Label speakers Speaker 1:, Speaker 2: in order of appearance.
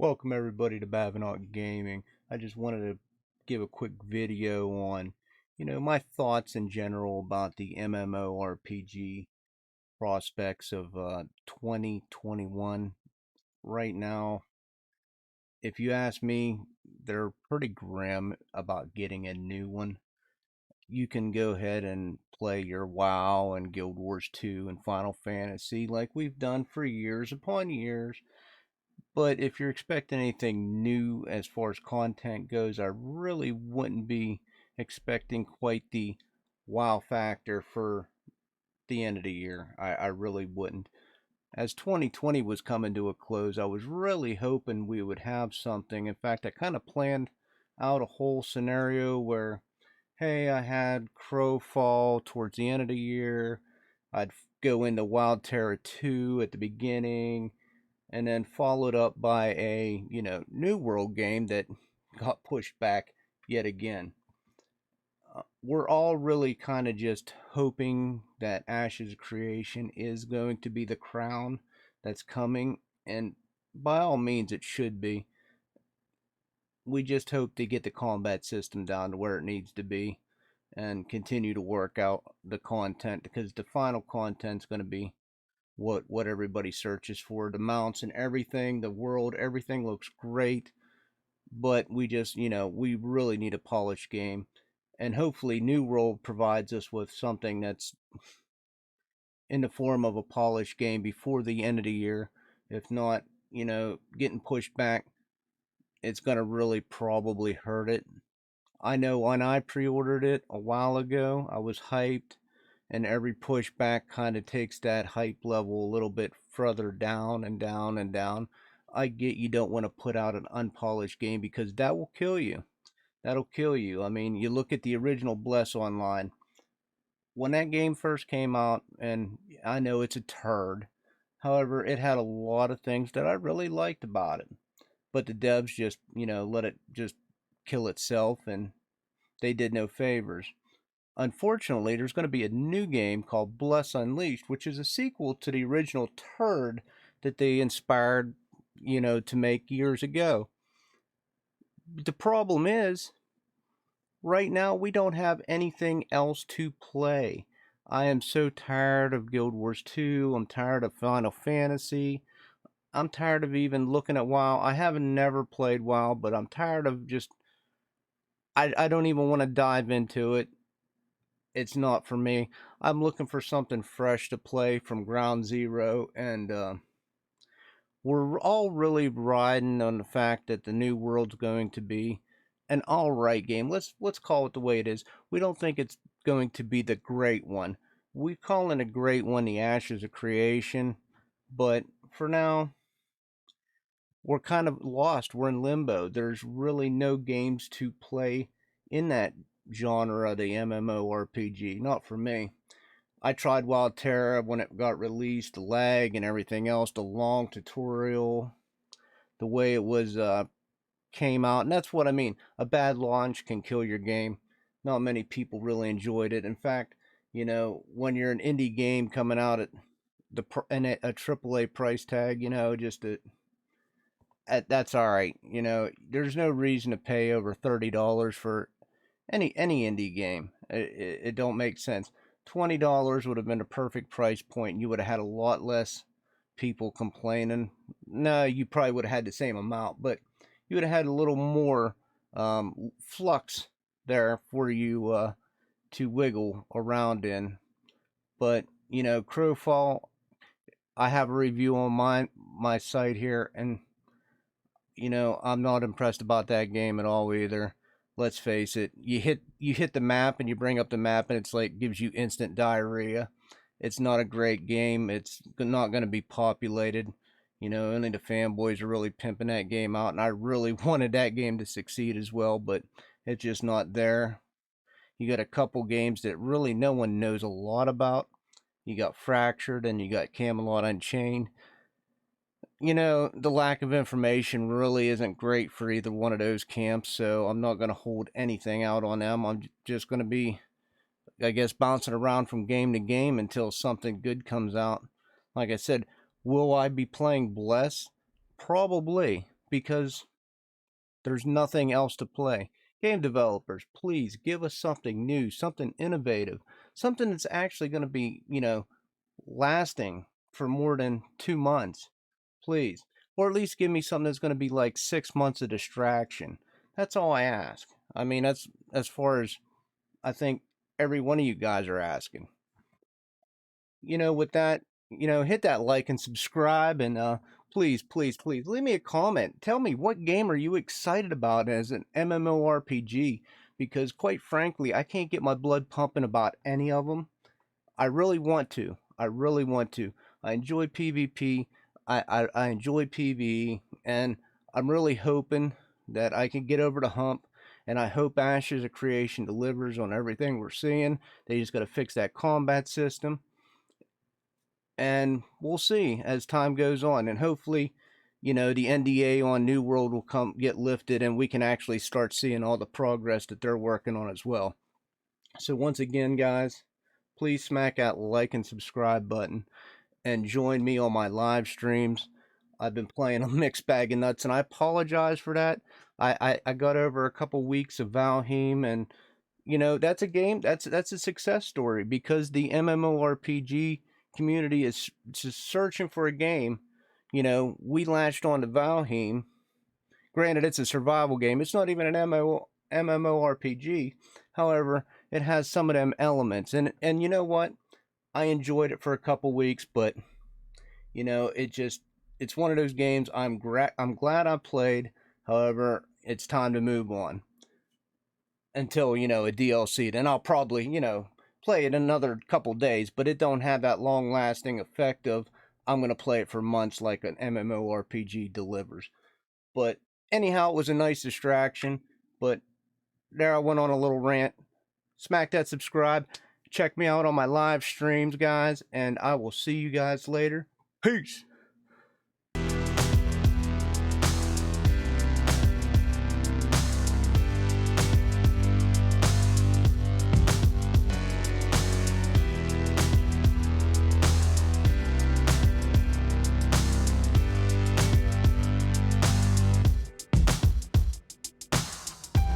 Speaker 1: Welcome everybody to Bavanaugh Gaming. I just wanted to give a quick video on, my thoughts in general about the MMORPG prospects of 2021 right now. If you ask me, they're pretty grim about getting a new one. You can go ahead and play your WoW and Guild Wars 2 and Final Fantasy like we've done for years upon years. But if you're expecting anything new as far as content goes, I really wouldn't be expecting quite the wow factor for the end of the year. I really wouldn't. As 2020 was coming to a close, I was really hoping we would have something. In fact, I kind of planned out a whole scenario where, hey, I had Crowfall towards the end of the year. I'd go into Wild Terra 2 at the beginning, and then followed up by a New World game that got pushed back yet again. We're all really kind of just hoping that Ash's creation is going to be the crown that's coming, and by all means it should be. We just hope to get the combat system down to where it needs to be and continue to work out the content, because the final content's going to be what everybody searches for. The mounts and everything, the world, everything looks great, but we just, we really need a polished game. And hopefully New World provides us with something that's in the form of a polished game before the end of the year. If not, getting pushed back, it's going to really probably hurt it. I know when I pre-ordered it a while ago, I was hyped, and every pushback kind of takes that hype level a little bit further down and down and down. I get you don't want to put out an unpolished game because that will kill you. That'll kill you. I mean, you look at the original Bless Online. When that game first came out, and I know it's a turd, however, it had a lot of things that I really liked about it. But the devs just, let it just kill itself, and they did no favors. Unfortunately, there's going to be a new game called Bless Unleashed, which is a sequel to the original turd that they inspired, to make years ago. But the problem is, right now we don't have anything else to play. I am so tired of Guild Wars 2. I'm tired of Final Fantasy. I'm tired of even looking at WoW. I haven't never played WoW, but I'm tired of just. I don't even want to dive into it. It's not for me. I'm looking for something fresh to play from ground zero, and we're all really riding on the fact that the new world's going to be an all right game. Let's call it the way it is. We don't think it's going to be the great one. We call it a great one, the Ashes of Creation, but for now, we're kind of lost. We're in limbo. There's really no games to play in that genre, the MMORPG. Not for me. I tried Wild Terra when it got released, the lag and everything else, the long tutorial, the way it was came out, and that's what I mean. A bad launch can kill your game. Not many people really enjoyed it. In fact, when you're an indie game coming out at a AAA price tag, just that's all right. There's no reason to pay over $30 for any indie game. It don't make sense. $20 would have been a perfect price point, and you would have had a lot less people complaining. No, you probably would have had the same amount, but you would have had a little more flux there for you to wiggle around in. But Crowfall, I have a review on my site here, and I'm not impressed about that game at all either. Let's face it. You hit the map and you bring up the map and it's like gives you instant diarrhea. It's not a great game. It's not going to be populated. Only the fanboys are really pimping that game out, and I really wanted that game to succeed as well, but it's just not there. You got a couple games that really no one knows a lot about. You got Fractured and you got Camelot Unchained. The lack of information really isn't great for either one of those camps, so I'm not going to hold anything out on them. I'm just going to be, I guess, bouncing around from game to game until something good comes out. Like I said, will I be playing Bless? Probably, because there's nothing else to play. Game developers, please give us something new, something innovative, something that's actually going to be, lasting for more than 2 months, please. Or at least give me something that's going to be like 6 months of distraction. That's all I ask. I mean, that's as far as I think every one of you guys are asking. With that, hit that like and subscribe, and please, please, please leave me a comment. Tell me, what game are you excited about as an MMORPG? Because quite frankly, I can't get my blood pumping about any of them. I really want to. I really want to. I enjoy PvP. I enjoy PvE, and I'm really hoping that I can get over the hump. And I hope Ashes of Creation delivers on everything we're seeing. They just got to fix that combat system, and we'll see as time goes on. And hopefully, the NDA on New World will get lifted, and we can actually start seeing all the progress that they're working on as well. So once again, guys, please smack that like and subscribe button and join me on my live streams. I've been playing a mixed bag of nuts, and I apologize for that. I got over a couple weeks of Valheim, and that's a game that's a success story, because the MMORPG community is just searching for a game. We latched on to Valheim. Granted, it's a survival game. It's not even an MMORPG. However, it has some of them elements, and you know what? I enjoyed it for a couple weeks, but it's one of those games I'm glad I played. However, it's time to move on until a DLC. Then I'll probably play it another couple days, but it don't have that long lasting effect of I'm gonna play it for months like an MMORPG delivers. But anyhow, it was a nice distraction. But there, I went on a little rant. Smack that subscribe. Check me out on my live streams, guys, and I will see you guys later. Peace.